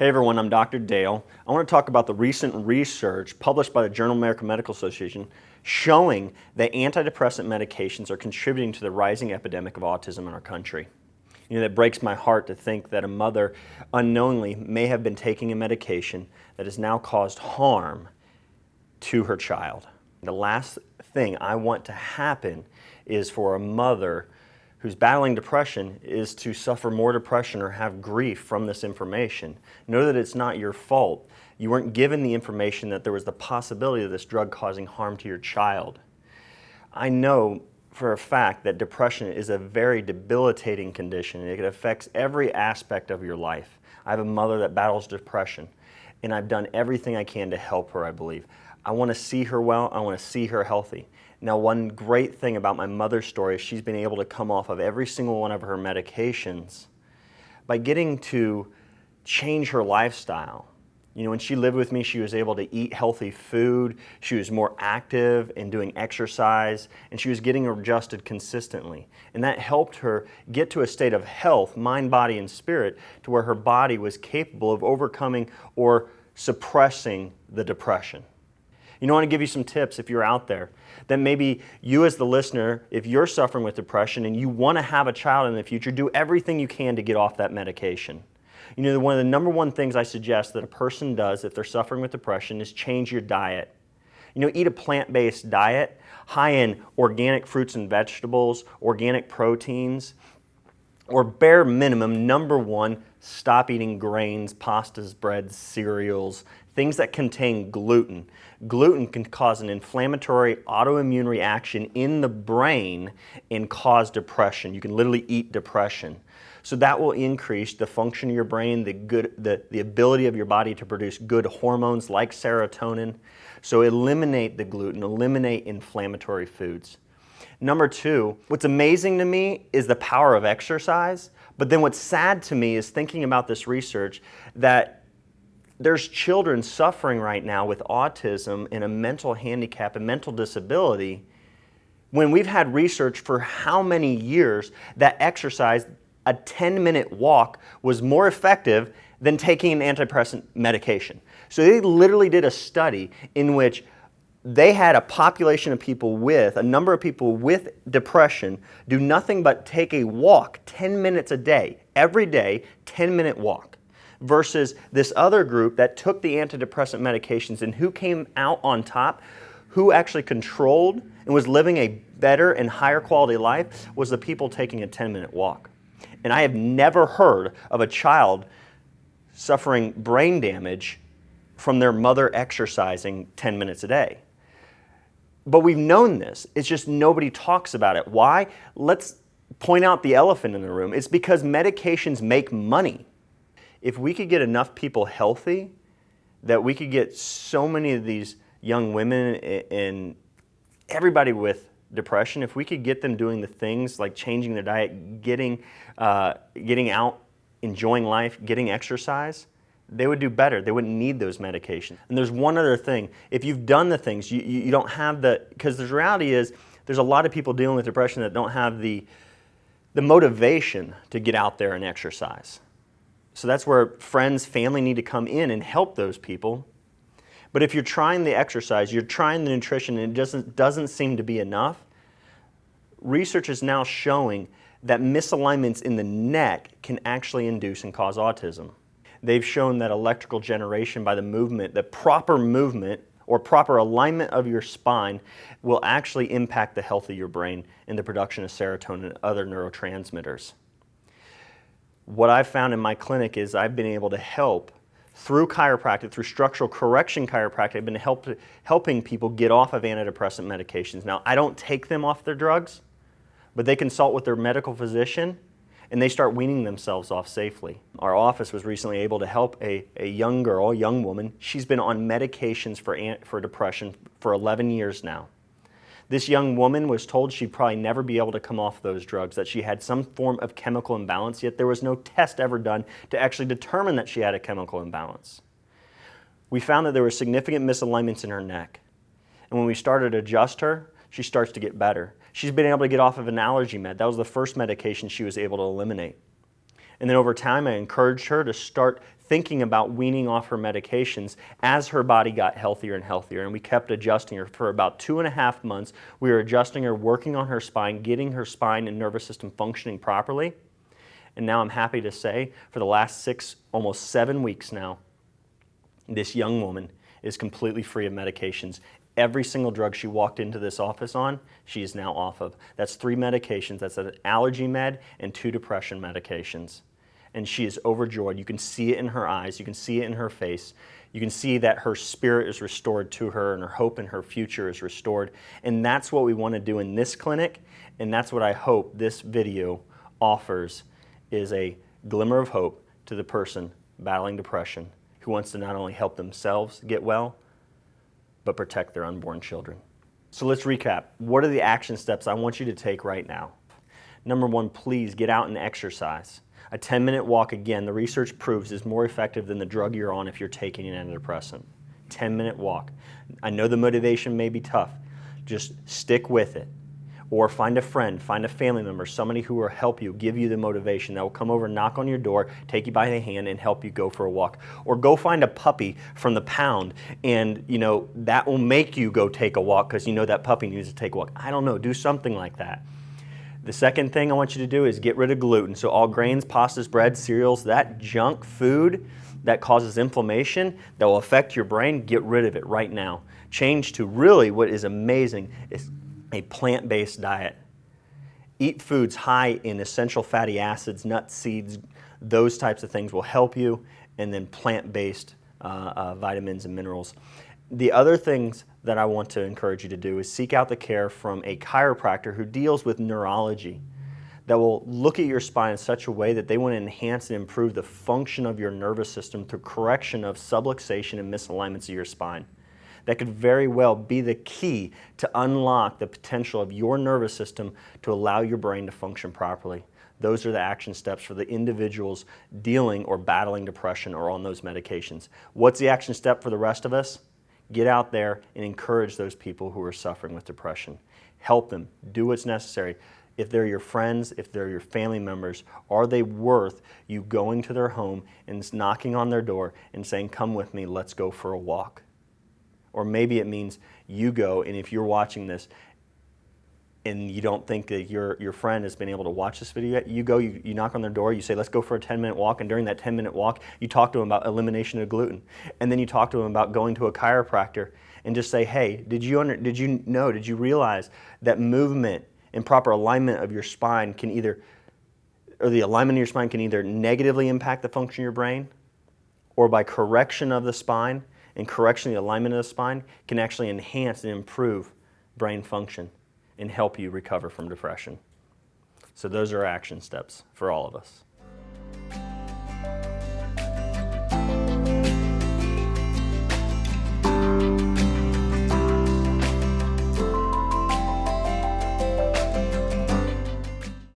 Hey everyone, I'm Dr. Dale. I want to talk about the recent research published by the Journal of American Medical Association showing that antidepressant medications are contributing to the rising epidemic of autism in our country. You know, that breaks my heart to think that a mother unknowingly may have been taking a medication that has now caused harm to her child. The last thing I want to happen is for a mother who's battling depression is to suffer more depression or have grief from this information. Know that it's not your fault. You weren't given the information that there was the possibility of this drug causing harm to your child. I know for a fact that depression is a very debilitating condition. It affects every aspect of your life. I have a mother that battles depression, and I've done everything I can to help her, I believe. I want to see her well. I want to see her healthy. Now, one great thing about my mother's story is she's been able to come off of every single one of her medications by getting to change her lifestyle. You know, when she lived with me, she was able to eat healthy food, she was more active in doing exercise, and she was getting adjusted consistently. And that helped her get to a state of health, mind, body, and spirit, to where her body was capable of overcoming or suppressing the depression. You know, I want to give you some tips if you're out there that maybe you as the listener, if you're suffering with depression and you want to have a child in the future, do everything you can to get off that medication. You know, one of the number one things I suggest that a person does if they're suffering with depression is change your diet. You know, eat a plant-based diet, high in organic fruits and vegetables, organic proteins, or bare minimum, number one, stop eating grains, pastas, breads, cereals, things that contain gluten. Gluten can cause an inflammatory autoimmune reaction in the brain and cause depression. You can literally eat depression. So that will increase the function of your brain, the ability of your body to produce good hormones like serotonin. So eliminate the gluten, eliminate inflammatory foods. Number two, what's amazing to me is the power of exercise, but then what's sad to me is thinking about this research that there's children suffering right now with autism and a mental handicap and mental disability when we've had research for how many years that exercise, a 10-minute walk, was more effective than taking an antidepressant medication. So they literally did a study in which they had a population of people with, a number of people with depression, do nothing but take a walk 10 minutes a day, every day, 10-minute walk, versus this other group that took the antidepressant medications, and who came out on top, who actually controlled and was living a better and higher quality life, was the people taking a 10-minute walk. And I have never heard of a child suffering brain damage from their mother exercising 10 minutes a day. But we've known this. It's just nobody talks about it. Why? Let's point out the elephant in the room. It's because medications make money. If we could get enough people healthy, that we could get so many of these young women and everybody with depression, if we could get them doing the things like changing their diet, getting out, enjoying life, getting exercise, they would do better. They wouldn't need those medications. And there's one other thing. If you've done the things, you don't have because the reality is there's a lot of people dealing with depression that don't have the motivation to get out there and exercise. So that's where friends, family need to come in and help those people. But if you're trying the exercise, you're trying the nutrition, and it doesn't seem to be enough, research is now showing that misalignments in the neck can actually induce and cause autism. They've shown that electrical generation by the movement, the proper movement or proper alignment of your spine, will actually impact the health of your brain and the production of serotonin and other neurotransmitters. What I've found in my clinic is I've been able to help through chiropractic, through structural correction chiropractic. I've been helping people get off of antidepressant medications. Now, I don't take them off their drugs, but they consult with their medical physician and they start weaning themselves off safely. Our office was recently able to help a young girl, young woman. She's been on medications for depression for 11 years now. This young woman was told she'd probably never be able to come off those drugs, that she had some form of chemical imbalance, yet there was no test ever done to actually determine that she had a chemical imbalance. We found that there were significant misalignments in her neck. And when we started to adjust her, she starts to get better. She's been able to get off of an allergy med. That was the first medication she was able to eliminate. And then over time, I encouraged her to start thinking about weaning off her medications as her body got healthier and healthier. And we kept adjusting her for about 2.5 months. We were adjusting her, working on her spine, getting her spine and nervous system functioning properly. And now I'm happy to say, for the last 6, almost 7 weeks now, this young woman is completely free of medications. Every single drug she walked into this office on, she is now off of. That's 3 medications. That's an allergy med and 2 depression medications. And she is overjoyed. You can see it in her eyes. You can see it in her face. You can see that her spirit is restored to her and her hope in her future is restored. And that's what we want to do in this clinic. And that's what I hope this video offers, is a glimmer of hope to the person battling depression who wants to not only help themselves get well, but protect their unborn children. So let's recap. What are the action steps I want you to take right now? Number 1, please get out and exercise. A 10-minute walk, again, the research proves is more effective than the drug you're on if you're taking an antidepressant. 10-minute walk. I know the motivation may be tough. Just stick with it. Or find a friend, find a family member, somebody who will help you, give you the motivation, that will come over, knock on your door, take you by the hand, and help you go for a walk. Or go find a puppy from the pound, and that will make you go take a walk because you know that puppy needs to take a walk. I don't know, do something like that. The second thing I want you to do is get rid of gluten. So all grains, pastas, bread, cereals, that junk food that causes inflammation, that will affect your brain, get rid of it right now. Change to really what is amazing is a plant-based diet. Eat foods high in essential fatty acids, nuts, seeds, those types of things will help you, and then plant-based vitamins and minerals. The other things that I want to encourage you to do is seek out the care from a chiropractor who deals with neurology, that will look at your spine in such a way that they want to enhance and improve the function of your nervous system through correction of subluxation and misalignments of your spine. That could very well be the key to unlock the potential of your nervous system to allow your brain to function properly. Those are the action steps for the individuals dealing or battling depression or on those medications. What's the action step for the rest of us? Get out there and encourage those people who are suffering with depression. Help them. Do what's necessary. If they're your friends, if they're your family members, are they worth you going to their home and knocking on their door and saying, "Come with me, let's go for a walk"? Or maybe it means you go, and if you're watching this and you don't think that your friend has been able to watch this video yet, you go, you knock on their door, you say, "Let's go for a 10-minute walk," and during that 10-minute walk, you talk to them about elimination of gluten. And then you talk to them about going to a chiropractor and just say, "Hey, did you realize that movement and proper alignment of your spine can either negatively impact the function of your brain, or by correction of the spine and correction of the alignment of the spine can actually enhance and improve brain function and help you recover from depression." So those are action steps for all of us.